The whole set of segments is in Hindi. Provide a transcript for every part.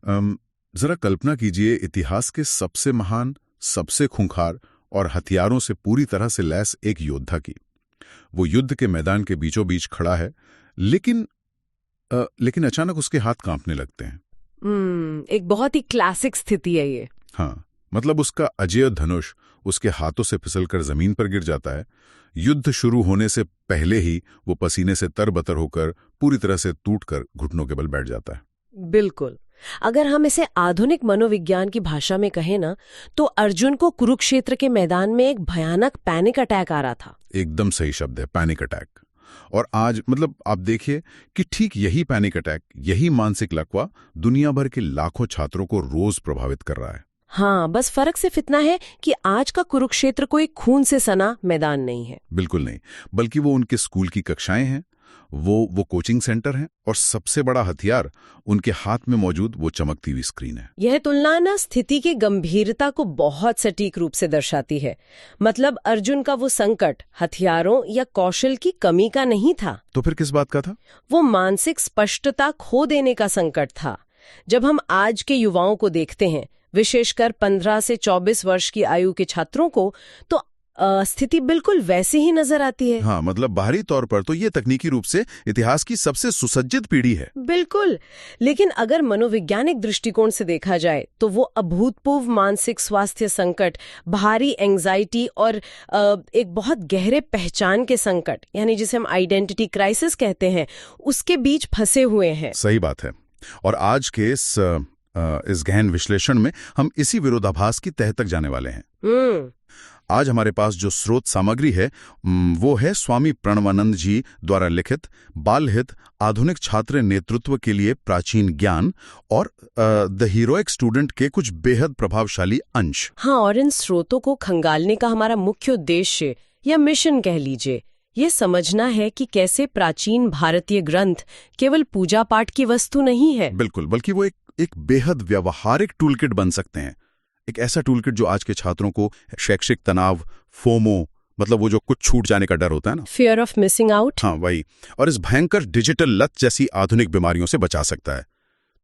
जरा कल्पना कीजिए, इतिहास के सबसे महान, सबसे खूंखार और हथियारों से पूरी तरह से लैस एक योद्धा की। वो युद्ध के मैदान के बीचों बीच खड़ा है, लेकिन अचानक उसके हाथ कांपने लगते हैं। एक बहुत ही क्लासिक स्थिति है ये। हाँ, मतलब उसका अजेय धनुष उसके हाथों से फिसलकर जमीन पर गिर जाता है। युद्ध शुरू होने से पहले ही वो पसीने से तरबतर होकर पूरी तरह से टूटकर घुटनों के बल बैठ जाता है। बिल्कुल। अगर हम इसे आधुनिक मनोविज्ञान की भाषा में कहें ना, तो अर्जुन को कुरुक्षेत्र के मैदान में एक भयानक पैनिक अटैक आ रहा था। एकदम सही शब्द है, पैनिक अटैक। और आज मतलब आप देखिए कि ठीक यही पैनिक अटैक, यही मानसिक लकवा दुनिया भर के लाखों छात्रों को रोज प्रभावित कर रहा है। हाँ, बस फर्क सिर्फ इतना है कि आज का कुरुक्षेत्र कोई खून से सना मैदान नहीं है। बिल्कुल नहीं, बल्कि वो उनके स्कूल की कक्षाएं हैं, वो कोचिंग सेंटर हैं, और सबसे बड़ा हथियार उनके हाथ में मौजूद वो चमकती हुई स्क्रीन है। यह तुलना ना स्थिति की गंभीरता को बहुत सटीक रूप से दर्शाती है। मतलब अर्जुन का वो संकट हथियारों या कौशल की कमी का नहीं था। तो फिर किस बात का था? वो मानसिक स्पष्टता खो देने का संकट था। जब हम आज के युवाओं को देखते हैं, विशेषकर 15 से 24 वर्ष की आयु के छात्रों को, तो स्थिति बिल्कुल वैसी ही नजर आती है। हाँ, मतलब बाहरी तौर पर तो ये तकनीकी रूप से इतिहास की सबसे सुसज्जित पीढ़ी है। बिल्कुल, लेकिन अगर मनोवैज्ञानिक दृष्टिकोण से देखा जाए तो वो अभूतपूर्व मानसिक स्वास्थ्य संकट, भारी एंजाइटी और एक बहुत गहरे पहचान के संकट, यानी जिसे हम आइडेंटिटी क्राइसिस कहते हैं, उसके बीच फंसे हुए हैं। सही बात है। और आज के इस गहन विश्लेषण में हम इसी विरोधाभास की तह तक जाने वाले हैं। आज हमारे पास जो स्रोत सामग्री है वो है स्वामी प्रणवानंद जी द्वारा लिखित बाल हित आधुनिक छात्र नेतृत्व के लिए प्राचीन ज्ञान और द हीरोइक स्टूडेंट के कुछ बेहद प्रभावशाली अंश। हाँ, और इन स्रोतों को खंगालने का हमारा मुख्य उद्देश्य या मिशन कह लीजिए, ये समझना है कि कैसे प्राचीन भारतीय ग्रंथ केवल पूजा पाठ की वस्तु नहीं है। बिल्कुल, बल्कि वो एक बेहद व्यावहारिक टूलकिट बन सकते हैं। एक ऐसा टूलकिट जो आज के छात्रों को शैक्षिक तनाव, फोमो, मतलब वो जो कुछ छूट जाने का डर होता है ना, फियर ऑफ मिसिंग आउट, हाँ वही, और इस भयंकर डिजिटल लत जैसी आधुनिक बीमारियों से बचा सकता है।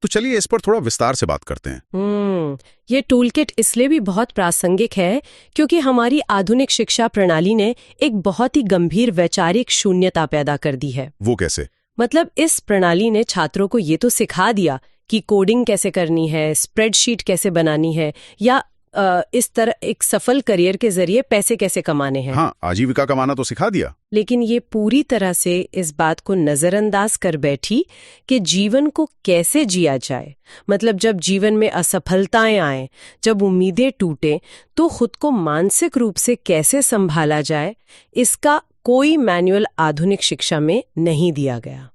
तो चलिए इस पर थोड़ा विस्तार से बात करते हैं। ये टूलकिट इसलिए भी बहुत प्रासंगिक है क्योंकि हमारी आधुनिक शिक्षा प्रणाली ने एक बहुत ही गंभीर वैचारिक शून्यता पैदा कर दी है। वो कैसे? मतलब इस प्रणाली ने छात्रों को ये तो सिखा दिया कि कोडिंग कैसे करनी है, स्प्रेडशीट कैसे बनानी है, या इस तरह एक सफल करियर के जरिए पैसे कैसे कमाने हैं। हाँ, आजीविका कमाना तो सिखा दिया, लेकिन ये पूरी तरह से इस बात को नजरअंदाज कर बैठी कि जीवन को कैसे जिया जाए। मतलब जब जीवन में असफलताएं आए, जब उम्मीदें टूटे, तो खुद को मानसिक रूप से कैसे संभाला जाए, इसका कोई मैनुअल आधुनिक शिक्षा में नहीं दिया गया।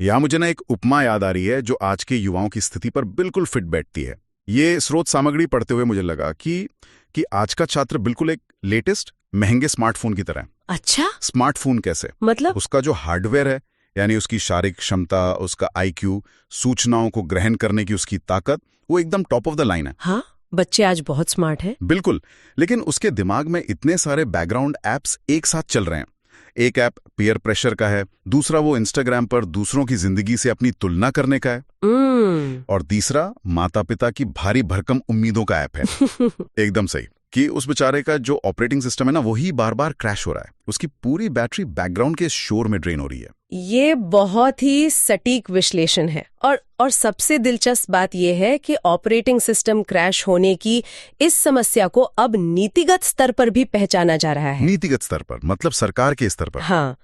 यहाँ मुझे ना एक उपमा याद आ रही है जो आज के युवाओं की स्थिति पर बिल्कुल फिट बैठती है। ये स्रोत सामग्री पढ़ते हुए मुझे लगा कि आज का छात्र बिल्कुल एक लेटेस्ट महंगे स्मार्टफोन की तरह है। अच्छा, स्मार्टफोन कैसे? मतलब उसका जो हार्डवेयर है, यानी उसकी शारीरिक क्षमता, उसका IQ, सूचनाओं को ग्रहण करने की उसकी ताकत, वो एकदम टॉप ऑफ द लाइन है। हाँ, बच्चे आज बहुत स्मार्ट हैं। बिल्कुल, लेकिन उसके दिमाग में इतने सारे बैकग्राउंड एप्स एक साथ चल रहे हैं। एक ऐप पीयर प्रेशर का है, दूसरा वो इंस्टाग्राम पर दूसरों की जिंदगी से अपनी तुलना करने का है, और तीसरा माता पिता की भारी भरकम उम्मीदों का ऐप है। एकदम सही कि उस बेचारे का जो ऑपरेटिंग सिस्टम है ना, वही बार बार क्रैश हो रहा है। उसकी पूरी बैटरी बैकग्राउंड के शोर में ड्रेन हो रही है। ये बहुत ही सटीक विश्लेषण है। और सबसे दिलचस्प बात यह है कि ऑपरेटिंग सिस्टम क्रैश होने की इस समस्या को अब नीतिगत स्तर पर भी पहचाना जा रहा है। नीतिगत स्तर पर मतलब सरकार के स्तर पर? हाँ,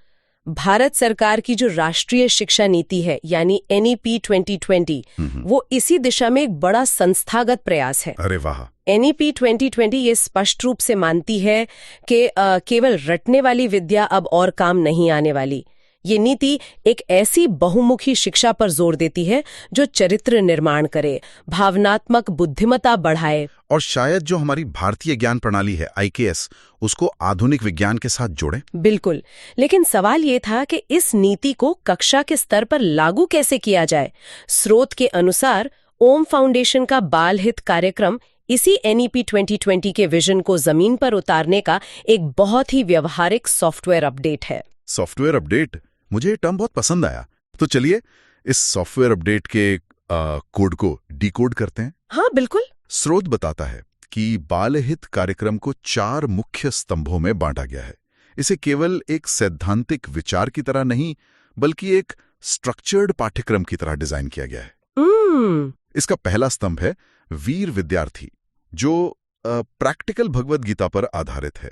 भारत सरकार की जो राष्ट्रीय शिक्षा नीति है, यानी NEP 2020, वो इसी दिशा में एक बड़ा संस्थागत प्रयास है। अरे वाह! NEP 2020 ये स्पष्ट रूप से मानती है कि केवल रटने वाली विद्या अब और काम नहीं आने वाली। ये नीति एक ऐसी बहुमुखी शिक्षा पर जोर देती है जो चरित्र निर्माण करे, भावनात्मक बुद्धिमत्ता बढ़ाए, और शायद जो हमारी भारतीय ज्ञान प्रणाली है IKS, उसको आधुनिक विज्ञान के साथ जोड़े। बिल्कुल, लेकिन सवाल ये था कि इस नीति को कक्षा के स्तर पर लागू कैसे किया जाए। स्रोत के अनुसार ओम फाउंडेशन का बाल हित कार्यक्रम इसी NEP 2020 के विजन को जमीन पर उतारने का एक बहुत ही व्यवहारिक सॉफ्टवेयर अपडेट है। Software update? मुझे ये टर्म बहुत पसंद आया। तो चलिए इस सॉफ्टवेयर अपडेट के कोड को डिकोड करते हैं? हाँ बिल्कुल। स्रोत बताता है कि बालहित कार्यक्रम को 4 मुख्य स्तंभों में बांटा गया है। इसे केवल एक सैद्धांतिक विचार की तरह नहीं, बल्कि एक स्ट्रक्चर्ड पाठ्यक्रम की तरह डिजाइन किया गया है। इसका पहला स्तंभ है वीर विद्यार्थी, जो प्रैक्टिकल भगवद गीता पर आधारित है।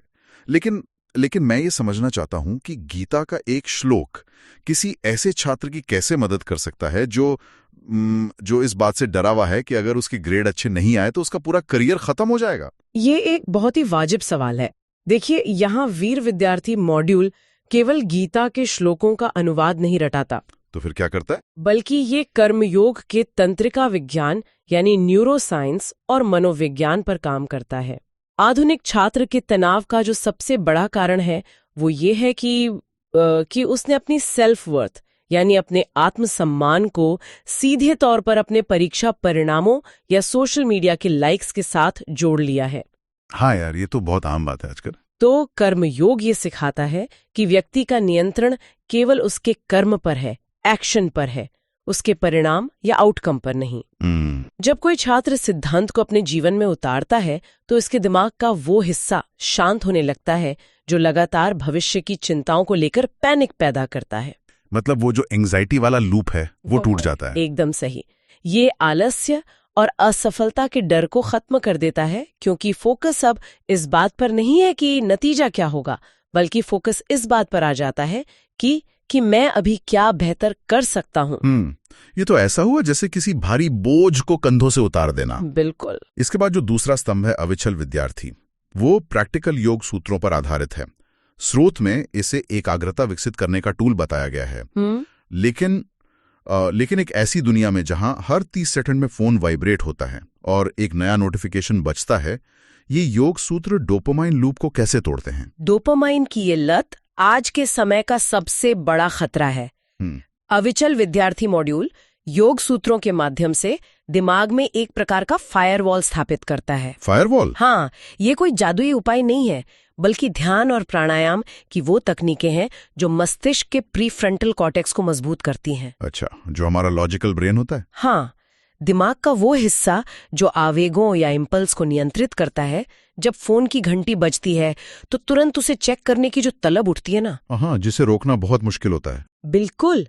लेकिन मैं ये समझना चाहता हूं कि गीता का एक श्लोक किसी ऐसे छात्र की कैसे मदद कर सकता है जो इस बात से डरा हुआ है कि अगर उसके ग्रेड अच्छे नहीं आए तो उसका पूरा करियर खत्म हो जाएगा। ये एक बहुत ही वाजिब सवाल है। देखिए, यहाँ वीर विद्यार्थी मॉड्यूल केवल गीता के श्लोकों का अनुवाद नहीं रटाता, तो फिर क्या करता है? बल्कि ये कर्मयोग के तंत्रिका विज्ञान यानी न्यूरोसाइंस और मनोविज्ञान पर काम करता है। आधुनिक छात्र के तनाव का जो सबसे बड़ा कारण है वो ये है कि उसने अपनी सेल्फ वर्थ यानी अपने आत्मसम्मान को सीधे तौर पर अपने परीक्षा परिणामों या सोशल मीडिया के लाइक्स के साथ जोड़ लिया है। हाँ यार, ये तो बहुत आम बात है आजकल। तो कर्मयोग ये सिखाता है कि व्यक्ति का नियंत्रण केवल उसके कर्म पर है, एक्शन पर है, उसके परिणाम या आउटकम पर नहीं। जब कोई छात्र सिद्धांत को अपने जीवन में उतारता है तो इसके दिमाग का वो हिस्सा शांत होने लगता है जो लगातार भविष्य की चिंताओं को लेकर पैनिक पैदा करता है। मतलब वो जो एंग्जाइटी वाला लूप है वो टूट जाता है। एकदम सही। ये आलस्य और असफलता के डर को खत्म कर देता है, क्योंकि फोकस अब इस बात पर नहीं है कि नतीजा क्या होगा, बल्कि फोकस इस बात पर आ जाता है कि मैं अभी क्या बेहतर कर सकता हूँ। ये तो ऐसा हुआ जैसे किसी भारी बोझ को कंधों से उतार देना। बिल्कुल। इसके बाद जो दूसरा स्तंभ है अविचल विद्यार्थी, वो प्रैक्टिकल योग सूत्रों पर आधारित है। स्रोत में इसे एकाग्रता विकसित करने का टूल बताया गया है। लेकिन एक ऐसी दुनिया में जहां हर 30 सेकंड में फोन वाइब्रेट होता है और एक नया नोटिफिकेशन बजता है, ये योग सूत्र डोपामाइन लूप को कैसे तोड़ते हैं? डोपामाइन की ये लत आज के समय का सबसे बड़ा खतरा है। अविचल विद्यार्थी मॉड्यूल योग सूत्रों के माध्यम से दिमाग में एक प्रकार का फायरवॉल स्थापित करता है। फायरवॉल? हाँ, ये कोई जादुई उपाय नहीं है, बल्कि ध्यान और प्राणायाम की वो तकनीकें हैं जो मस्तिष्क के प्रीफ्रंटल कॉर्टेक्स को मजबूत करती हैं। अच्छा, जो हमारा लॉजिकल ब्रेन होता है? हाँ, दिमाग का वो हिस्सा जो आवेगों या इम्पल्स को नियंत्रित करता है। जब फोन की घंटी बजती है तो तुरंत उसे चेक करने की जो तलब उठती है ना, हाँ, जिसे रोकना बहुत मुश्किल होता है। बिल्कुल।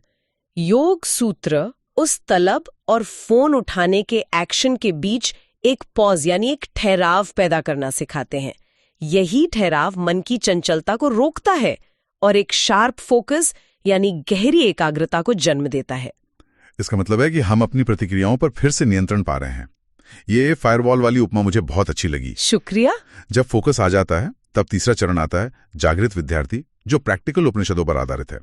योग सूत्र उस तलब और फोन उठाने के एक्शन के बीच एक पॉज यानी एक ठहराव पैदा करना सिखाते हैं। यही ठहराव मन की चंचलता को रोकता है और एक शार्प फोकस यानी गहरी एकाग्रता को जन्म देता है। इसका मतलब है कि हम अपनी प्रतिक्रियाओं पर फिर से नियंत्रण पा रहे हैं। ये फायरवॉल वाली उपमा मुझे बहुत अच्छी लगी। शुक्रिया। जब फोकस आ जाता है तब तीसरा चरण आता है जागृत विद्यार्थी, जो प्रैक्टिकल उपनिषदों पर आधारित है।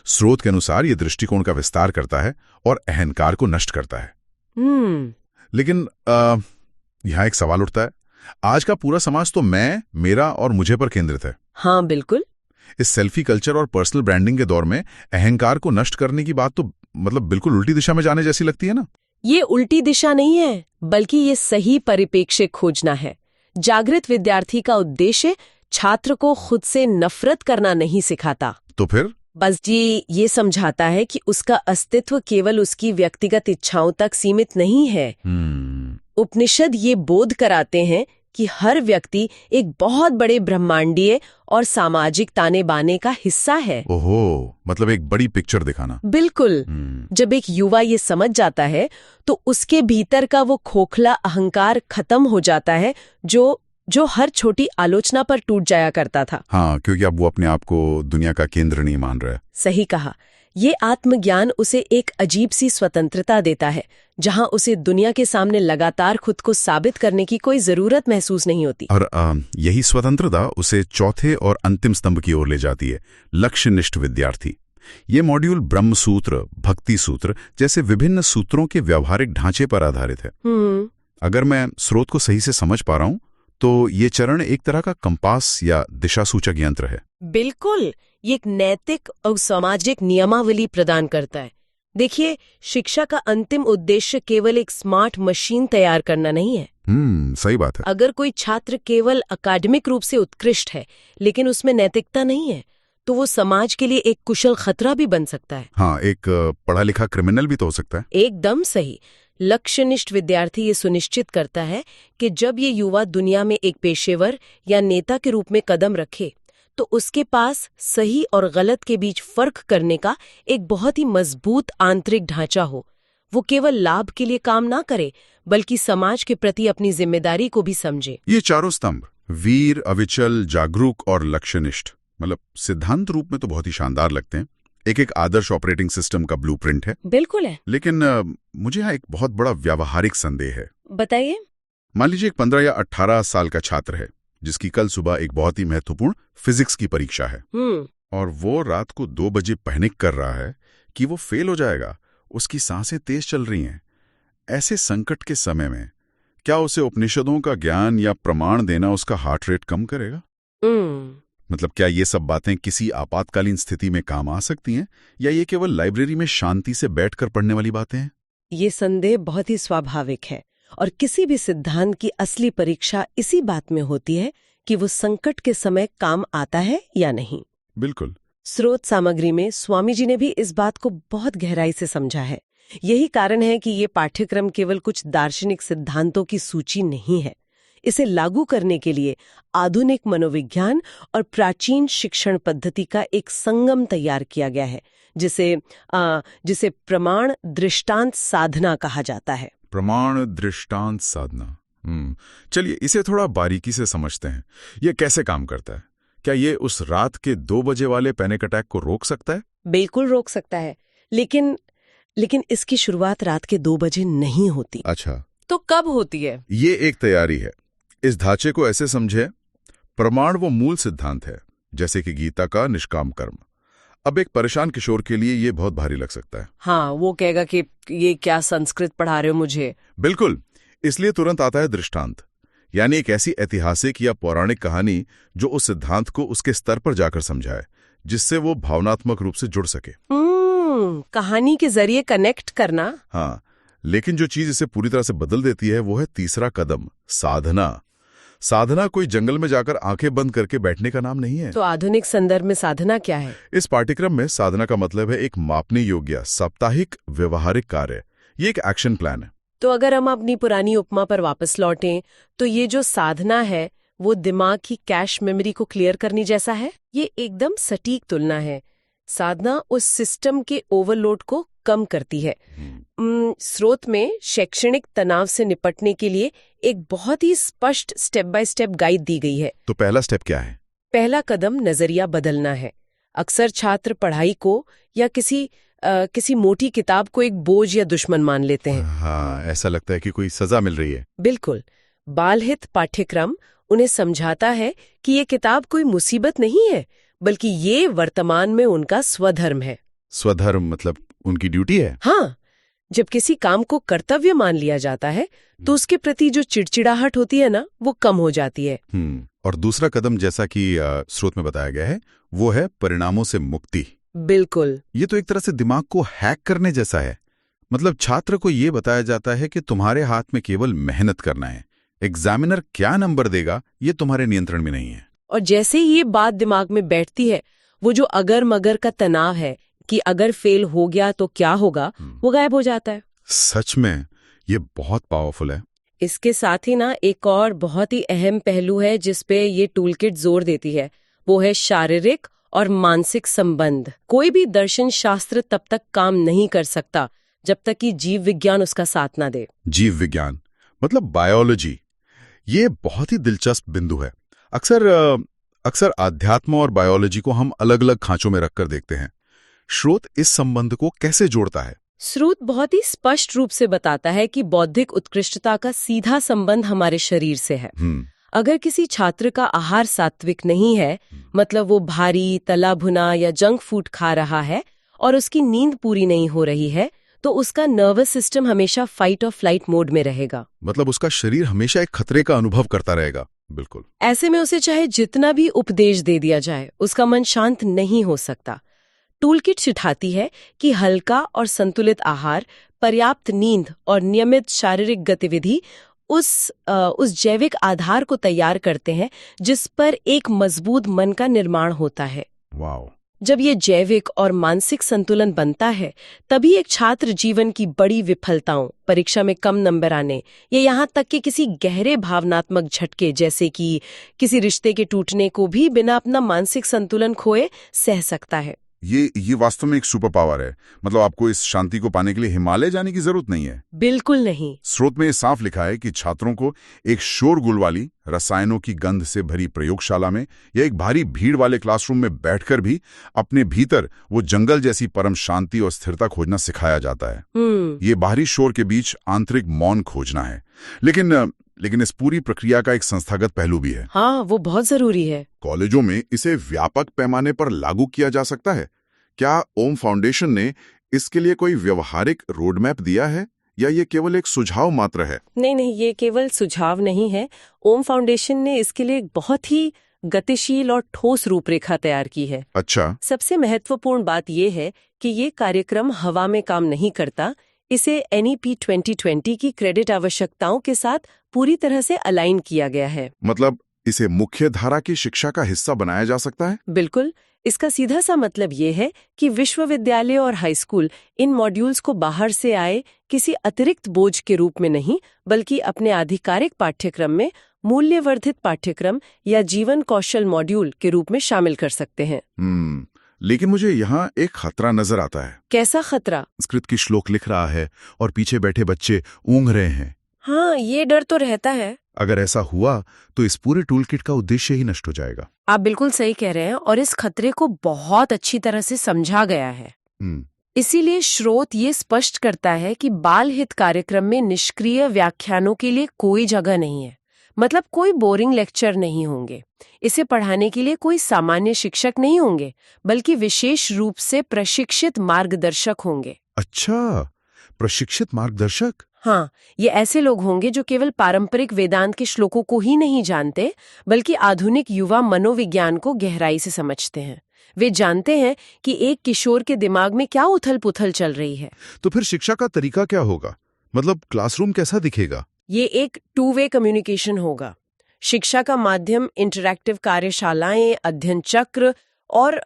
स्रोत के अनुसार ये दृष्टिकोण का विस्तार करता है और अहंकार को नष्ट करता है। लेकिन यहाँ एक सवाल उठता है, आज का पूरा समाज तो मैं, मेरा और मुझे पर केंद्रित है। हाँ बिल्कुल। इस सेल्फी कल्चर और पर्सनल ब्रांडिंग के दौर में अहंकार को नष्ट करने की बात तो मतलब बिल्कुल उल्टी दिशा में जाने जैसी लगती है ना? ये उल्टी दिशा नहीं है, बल्कि ये सही परिप्रेक्ष्य खोजना है। जागृत विद्यार्थी का उद्देश्य छात्र को खुद से नफरत करना नहीं सिखाता। तो फिर बस जी ये समझाता है कि उसका अस्तित्व केवल उसकी व्यक्तिगत इच्छाओं तक सीमित नहीं है। उपनिषद ये बोध कराते हैं कि हर व्यक्ति एक बहुत बड़े ब्रह्मांडीय और सामाजिक ताने बाने का हिस्सा है। ओहो, मतलब एक बड़ी पिक्चर दिखाना। बिल्कुल। जब एक युवा ये समझ जाता है तो उसके भीतर का वो खोखला अहंकार खत्म हो जाता है जो हर छोटी आलोचना पर टूट जाया करता था। हाँ, क्योंकि अब वो अपने आप को दुनिया का केंद्र नहीं मान रहा है। सही कहा। ये आत्मज्ञान उसे एक अजीब सी स्वतंत्रता देता है, जहां उसे दुनिया के सामने लगातार खुद को साबित करने की कोई जरूरत महसूस नहीं होती। और यही स्वतंत्रता उसे चौथे और अंतिम स्तंभ की ओर ले जाती है, लक्ष्यनिष्ठ विद्यार्थी। ये मॉड्यूल ब्रह्म सूत्र, भक्ति सूत्र जैसे विभिन्न सूत्रों के व्यावहारिक ढांचे पर आधारित है। अगर मैं स्रोत को सही से समझ पा रहा हूं तो ये चरण एक तरह का कंपास या दिशा सूचक यंत्र है। बिल्कुल, ये एक नैतिक और सामाजिक नियमावली प्रदान करता है। देखिए, शिक्षा का अंतिम उद्देश्य केवल एक स्मार्ट मशीन तैयार करना नहीं है। सही बात है। अगर कोई छात्र केवल अकादमिक रूप से उत्कृष्ट है लेकिन उसमें नैतिकता नहीं है, तो वो समाज के लिए एक कुशल खतरा भी बन सकता है। हाँ, एक पढ़ा लिखा क्रिमिनल भी तो हो सकता है। एकदम सही। लक्ष्यनिष्ठ विद्यार्थी ये सुनिश्चित करता है कि जब ये युवा दुनिया में एक पेशेवर या नेता के रूप में कदम रखे तो उसके पास सही और गलत के बीच फर्क करने का एक बहुत ही मजबूत आंतरिक ढांचा हो। वो केवल लाभ के लिए काम ना करे बल्कि समाज के प्रति अपनी जिम्मेदारी को भी समझे। ये चारों स्तंभ, वीर, अविचल, जागरूक और लक्ष्यनिष्ठ, मतलब सिद्धांत रूप में तो बहुत ही शानदार लगते हैं। एक आदर्श ऑपरेटिंग सिस्टम का ब्लूप्रिंट है। बिल्कुल है। लेकिन मुझे यहाँ एक बहुत बड़ा व्यावहारिक संदेह है। बताइए। मान लीजिए एक 15 या 18 साल का छात्र है जिसकी कल सुबह एक बहुत ही महत्वपूर्ण फिजिक्स की परीक्षा है और वो रात को 2 बजे पैनिक कर रहा है कि वो फेल हो जाएगा। उसकी सांसें तेज चल रही हैं। ऐसे संकट के समय में क्या उसे उपनिषदों का ज्ञान या प्रमाण देना उसका हार्ट रेट कम करेगा? मतलब क्या ये सब बातें किसी आपातकालीन स्थिति में काम आ सकती हैं या ये केवल लाइब्रेरी में शांति से बैठकर पढ़ने वाली बातें हैं? ये संदेह बहुत ही स्वाभाविक है और किसी भी सिद्धांत की असली परीक्षा इसी बात में होती है कि वो संकट के समय काम आता है या नहीं। बिल्कुल। स्रोत सामग्री में स्वामी जी ने भी इस बात को बहुत गहराई से समझा है। यही कारण है कि ये पाठ्यक्रम केवल कुछ दार्शनिक सिद्धांतों की सूची नहीं है। इसे लागू करने के लिए आधुनिक मनोविज्ञान और प्राचीन शिक्षण पद्धति का एक संगम तैयार किया गया है जिसे प्रमाण दृष्टांत साधना कहा जाता है। प्रमाण दृष्टांत साधना। चलिए इसे थोड़ा बारीकी से समझते हैं। ये कैसे काम करता है? क्या ये उस रात के 2 बजे वाले पैनिक अटैक को रोक सकता है? बिल्कुल रोक सकता है, लेकिन इसकी शुरुआत रात के 2 बजे नहीं होती। अच्छा, तो कब होती है? ये एक तैयारी है। इस ढांचे को ऐसे समझे, प्रमाण वो मूल सिद्धांत है, जैसे कि गीता का निष्काम कर्म। अब एक परेशान किशोर के लिए ये बहुत भारी लग सकता है। हाँ, वो कहेगा कि ये क्या संस्कृत पढ़ा रहे हो मुझे। बिल्कुल, इसलिए तुरंत आता है दृष्टांत, यानी एक ऐसी ऐतिहासिक या पौराणिक कहानी जो उस सिद्धांत को उसके स्तर पर जाकर समझाए, जिससे वो भावनात्मक रूप से जुड़ सके। कहानी के जरिए कनेक्ट करना। हाँ, लेकिन जो चीज इसे पूरी तरह से बदल देती है वो है तीसरा कदम, साधना। साधना कोई जंगल में जाकर आंखें बंद करके बैठने का नाम नहीं है। तो आधुनिक संदर्भ में साधना क्या है? इस पाठ्यक्रम में साधना का मतलब है एक मापने योग्य साप्ताहिक व्यवहारिक कार्य। ये एक एक्शन प्लान है। तो अगर हम अपनी पुरानी उपमा पर वापस लौटें तो ये जो साधना है वो दिमाग की कैश मेमोरी को क्लियर करने जैसा है। ये एकदम सटीक तुलना है। साधना उस सिस्टम के ओवरलोड को कम करती है। स्रोत में शैक्षणिक तनाव से निपटने के लिए एक बहुत ही स्पष्ट स्टेप बाय स्टेप गाइड दी गई है। तो पहला स्टेप क्या है? पहला कदम नजरिया बदलना है। अक्सर छात्र पढ़ाई को या किसी मोटी किताब को एक बोझ या दुश्मन मान लेते हैं। हाँ, ऐसा लगता है कि कोई सजा मिल रही है। बिल्कुल। बालहित पाठ्यक्रम उन्हें समझाता है कि ये किताब कोई मुसीबत नहीं है, बल्कि ये वर्तमान में उनका स्वधर्म है। स्वधर्म मतलब उनकी ड्यूटी है। हाँ, जब किसी काम को कर्तव्य मान लिया जाता है तो उसके प्रति जो चिड़चिड़ाहट होती है ना, वो कम हो जाती है। और दूसरा कदम, जैसा कि स्रोत में बताया गया है, वो है परिणामों से मुक्ति। बिल्कुल। ये तो एक तरह से दिमाग को हैक करने जैसा है। मतलब छात्र को ये बताया जाता है कि तुम्हारे हाथ में केवल मेहनत करना है। एग्जामिनर क्या नंबर देगा ये तुम्हारे नियंत्रण में नहीं है। और जैसे ही ये बात दिमाग में बैठती है, वो जो अगर मगर का तनाव है कि अगर फेल हो गया तो क्या होगा, वो गायब हो जाता है। सच में ये बहुत पावरफुल है। इसके साथ ही ना एक और बहुत ही अहम पहलू है जिस पे ये टूलकिट जोर देती है, वो है शारीरिक और मानसिक संबंध। कोई भी दर्शन शास्त्र तब तक काम नहीं कर सकता जब तक कि जीव विज्ञान उसका साथ ना दे। जीव विज्ञान मतलब बायोलॉजी। ये बहुत ही दिलचस्प बिंदु है। अक्सर आध्यात्म और बायोलॉजी को हम अलग अलग खांचों में रखकर देखते हैं। स्रोत इस संबंध को कैसे जोड़ता है? स्रोत बहुत ही स्पष्ट रूप से बताता है कि बौद्धिक उत्कृष्टता का सीधा संबंध हमारे शरीर से है। अगर किसी छात्र का आहार सात्विक नहीं है, मतलब वो भारी, तला भुना या जंक फूड खा रहा है और उसकी नींद पूरी नहीं हो रही है, तो उसका नर्वस सिस्टम हमेशा फाइट और फ्लाइट मोड में रहेगा। मतलब उसका शरीर हमेशा एक खतरे का अनुभव करता रहेगा। बिल्कुल। ऐसे में उसे चाहे जितना भी उपदेश दे दिया जाए, उसका मन शांत नहीं हो सकता। टूलकिट सिखाती है कि हल्का और संतुलित आहार, पर्याप्त नींद और नियमित शारीरिक गतिविधि उस जैविक आधार को तैयार करते हैं जिस पर एक मजबूत मन का निर्माण होता है। वाह। जब ये जैविक और मानसिक संतुलन बनता है, तभी एक छात्र जीवन की बड़ी विफलताओं, परीक्षा में कम नंबर आने या यहाँ तक कि किसी गहरे भावनात्मक झटके जैसे कि किसी रिश्ते के टूटने को भी बिना अपना मानसिक संतुलन खोए सह सकता है। ये वास्तव में एक सुपर पावर है। मतलब आपको इस शांति को पाने के लिए हिमालय जाने की जरूरत नहीं है। बिल्कुल नहीं। स्रोत में ये साफ लिखा है कि छात्रों को एक शोरगुल वाली, रसायनों की गंध से भरी प्रयोगशाला में या एक भारी भीड़ वाले क्लासरूम में बैठकर भी अपने भीतर वो जंगल जैसी परम शांति और स्थिरता खोजना सिखाया जाता है। ये बाहरी शोर के बीच आंतरिक मौन खोजना है। लेकिन इस पूरी प्रक्रिया का एक संस्थागत पहलू भी है। हाँ, वो बहुत जरूरी है। कॉलेजों में इसे व्यापक पैमाने पर लागू किया जा सकता है। क्या ओम फाउंडेशन ने इसके लिए कोई व्यवहारिक रोडमैप दिया है या ये केवल एक सुझाव मात्र है? नहीं, ये केवल सुझाव नहीं है। ओम फाउंडेशन ने इसके लिए एक बहुत ही गतिशील और ठोस रूपरेखा तैयार की है। अच्छा। सबसे महत्वपूर्ण बात यह है कि ये कार्यक्रम हवा में काम नहीं करता। इसे NEP 2020 की क्रेडिट आवश्यकताओं के साथ पूरी तरह से अलाइन किया गया है। मतलब इसे मुख्य धारा की शिक्षा का हिस्सा बनाया जा सकता है? बिल्कुल। इसका सीधा सा मतलब ये है कि विश्वविद्यालय और हाई स्कूल इन मॉड्यूल्स को बाहर से आए किसी अतिरिक्त बोझ के रूप में नहीं, बल्कि अपने आधिकारिक पाठ्यक्रम में मूल्यवर्धित पाठ्यक्रम या जीवन कौशल मॉड्यूल के रूप में शामिल कर सकते हैं। लेकिन मुझे यहाँ एक खतरा नजर आता है। कैसा खतरा? संस्कृत की श्लोक लिख रहा है और पीछे बैठे बच्चे ऊँघ रहे हैं। हाँ, ये डर तो रहता है। अगर ऐसा हुआ तो इस पूरे टूलकिट का उद्देश्य ही नष्ट हो जाएगा। आप बिल्कुल सही कह रहे हैं और इस खतरे को बहुत अच्छी तरह से समझा गया है। इसीलिए स्रोत ये स्पष्ट करता है कि बाल हित कार्यक्रम में निष्क्रिय व्याख्यानों के लिए कोई जगह नहीं है। मतलब कोई बोरिंग लेक्चर नहीं होंगे। इसे पढ़ाने के लिए कोई सामान्य शिक्षक नहीं होंगे, बल्कि विशेष रूप से प्रशिक्षित मार्गदर्शक होंगे। अच्छा, प्रशिक्षित मार्गदर्शक? हाँ, ये ऐसे लोग होंगे जो केवल पारंपरिक वेदांत के श्लोकों को ही नहीं जानते, बल्कि आधुनिक युवा मनोविज्ञान को गहराई से समझते हैं। वे जानते हैं कि एक किशोर के दिमाग में क्या उथल-पुथल चल रही है। तो फिर शिक्षा का तरीका क्या होगा? मतलब क्लासरूम कैसा दिखेगा? ये एक 2-वे कम्युनिकेशन होगा। शिक्षा का माध्यम इंटरैक्टिव कार्यशालाएं, अध्ययन चक्र और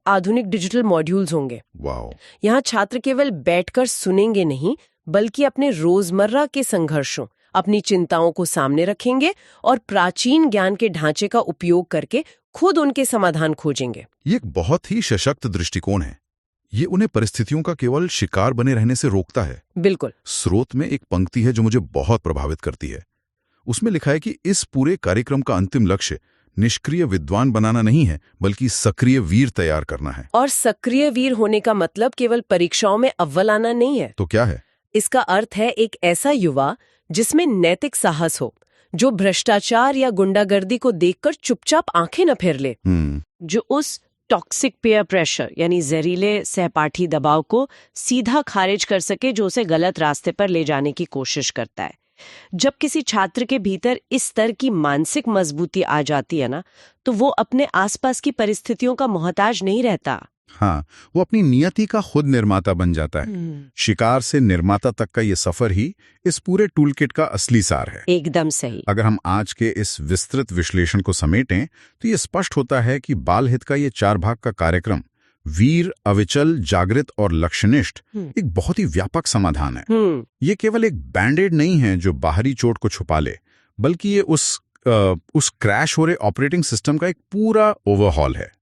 आधुनिक डिजिटल मॉड्यूल्स होंगे। वाओ। यहाँ छात्र केवल बैठकर सुनेंगे नहीं, बल्कि अपने रोजमर्रा के संघर्षों, अपनी चिंताओं को सामने रखेंगे और प्राचीन ज्ञान के ढांचे का उपयोग करके खुद उनके समाधान खोजेंगे। ये एक बहुत ही सशक्त दृष्टिकोण है। ये उन्हें परिस्थितियों का केवल शिकार बने रहने से रोकता है। बिल्कुल। स्रोत में एक पंक्ति है जो मुझे बहुत प्रभावित करती है। उसमें लिखा है कि इस पूरे कार्यक्रम का अंतिम लक्ष्य निष्क्रिय विद्वान बनाना नहीं है, बल्कि सक्रिय वीर तैयार करना है। और सक्रिय वीर होने का मतलब केवल परीक्षाओं में अव्वल आना नहीं है। तो क्या है? इसका अर्थ है एक ऐसा युवा जिसमें नैतिक साहस हो, जो भ्रष्टाचार या गुंडागर्दी को देखकर चुपचाप आंखें न फेर ले, जो उस टॉक्सिक पेयर प्रेशर यानी जहरीले सहपाठी दबाव को सीधा खारिज कर सके जो उसे गलत रास्ते पर ले जाने की कोशिश करता है। जब किसी छात्र के भीतर इस स्तर की मानसिक मजबूती आ जाती है ना, तो वो अपने आसपास की परिस्थितियों का मोहताज नहीं रहता। हाँ, वो अपनी नियति का खुद निर्माता बन जाता है। शिकार से निर्माता तक का ये सफर ही इस पूरे टूलकिट का असली सार है। एकदम सही। अगर हम आज के इस विस्तृत विश्लेषण को समेटें तो ये स्पष्ट होता है कि बाल हित का ये 4 भाग का कार्यक्रम वीर, अविचल, जागृत और लक्ष्यनिष्ठ एक बहुत ही व्यापक समाधान है। ये केवल एक बैंडेड नहीं है जो बाहरी चोट को छुपा ले, बल्कि ये उस क्रैश हो रहे ऑपरेटिंग सिस्टम का एक पूरा ओवरहॉल है।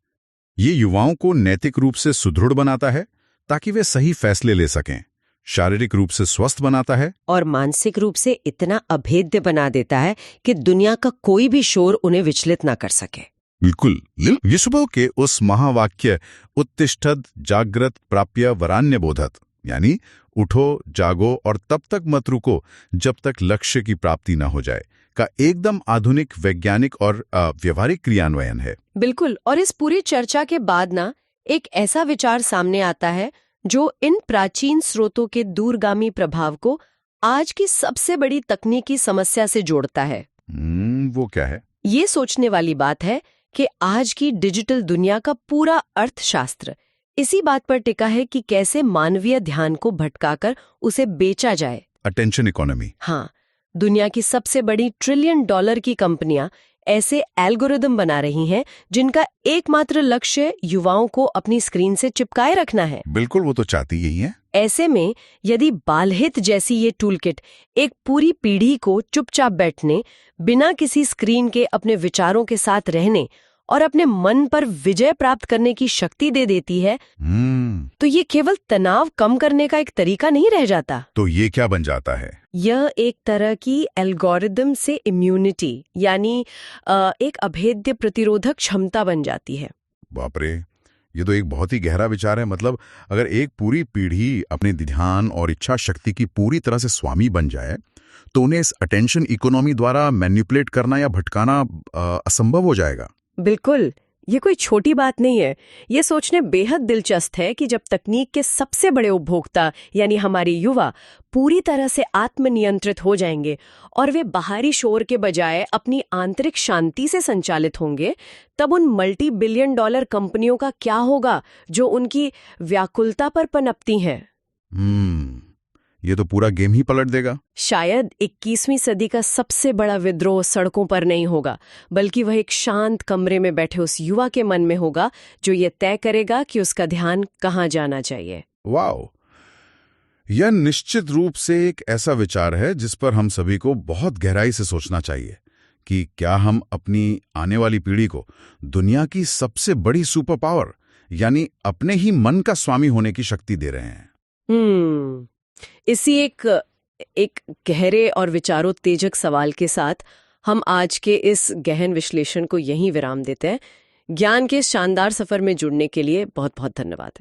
ये युवाओं को नैतिक रूप से सुदृढ़ बनाता है ताकि वे सही फैसले ले सकें, शारीरिक रूप से स्वस्थ बनाता है और मानसिक रूप से इतना अभेद्य बना देता है कि दुनिया का कोई भी शोर उन्हें विचलित ना कर सके। बिल्कुल। यीशु के उस महावाक्य उत्तिष्ठत जागृत प्राप्य वरान्य बोधत, यानी उठो, जागो और तब तक मत रुको जब तक लक्ष्य की प्राप्ति न हो जाए, का एकदम आधुनिक वैज्ञानिक और व्यवहारिक क्रियान्वयन है। बिल्कुल। और इस पूरी चर्चा के बाद ना एक ऐसा विचार सामने आता है जो इन प्राचीन स्रोतों के दूरगामी प्रभाव को आज की सबसे बड़ी तकनीकी समस्या से जोड़ता है। वो क्या है? ये सोचने वाली बात है कि आज की डिजिटल दुनिया का पूरा अर्थशास्त्र इसी बात पर टिका है कि कैसे मानवीय ध्यान को भटकाकर उसे बेचा जाए। Attention economy. हाँ, दुनिया की सबसे बड़ी $1 ट्रिलियन की कंपनियां ऐसे एल्गोरिदम बना रही हैं जिनका एकमात्र लक्ष्य युवाओं को अपनी स्क्रीन से चिपकाए रखना है। बिल्कुल, वो तो चाहती यही है। ऐसे में यदि बालहित जैसी ये टूलकिट एक पूरी पीढ़ी को चुपचाप बैठने, बिना किसी स्क्रीन के अपने विचारों के साथ रहने और अपने मन पर विजय प्राप्त करने की शक्ति दे देती है, तो ये केवल तनाव कम करने का एक तरीका नहीं रह जाता। तो ये क्या बन जाता है? यह एक तरह की एल्गोरिदम से इम्यूनिटी, यानी एक अभेद्य प्रतिरोधक क्षमता बन जाती है। बाप रे, ये तो एक बहुत ही गहरा विचार है। मतलब अगर एक पूरी पीढ़ी अपने ध्यान और इच्छा शक्ति की पूरी तरह से स्वामी बन जाए, तो उन्हें इस अटेंशन इकोनॉमी द्वारा मैनिपुलेट करना या भटकाना असंभव हो जाएगा। बिल्कुल, ये कोई छोटी बात नहीं है। ये सोचने बेहद दिलचस्प है कि जब तकनीक के सबसे बड़े उपभोक्ता यानी हमारे युवा पूरी तरह से आत्मनियंत्रित हो जाएंगे और वे बाहरी शोर के बजाय अपनी आंतरिक शांति से संचालित होंगे, तब उन मल्टी बिलियन डॉलर कंपनियों का क्या होगा जो उनकी व्याकुलता पर पनपती हैं। ये तो पूरा गेम ही पलट देगा। शायद 21वीं सदी का सबसे बड़ा विद्रोह सड़कों पर नहीं होगा, बल्कि वह एक शांत कमरे में बैठे उस युवा के मन में होगा जो ये तय करेगा कि उसका ध्यान कहाँ जाना चाहिए। वाओ, यह निश्चित रूप से एक ऐसा विचार है जिस पर हम सभी को बहुत गहराई से सोचना चाहिए कि क्या हम अपनी आने वाली पीढ़ी को दुनिया की सबसे बड़ी सुपर पावर यानी अपने ही मन का स्वामी होने की शक्ति दे रहे हैं। इसी एक गहरे और विचारोत्तेजक सवाल के साथ हम आज के इस गहन विश्लेषण को यहीं विराम देते हैं। ज्ञान के शानदार सफर में जुड़ने के लिए बहुत बहुत धन्यवाद।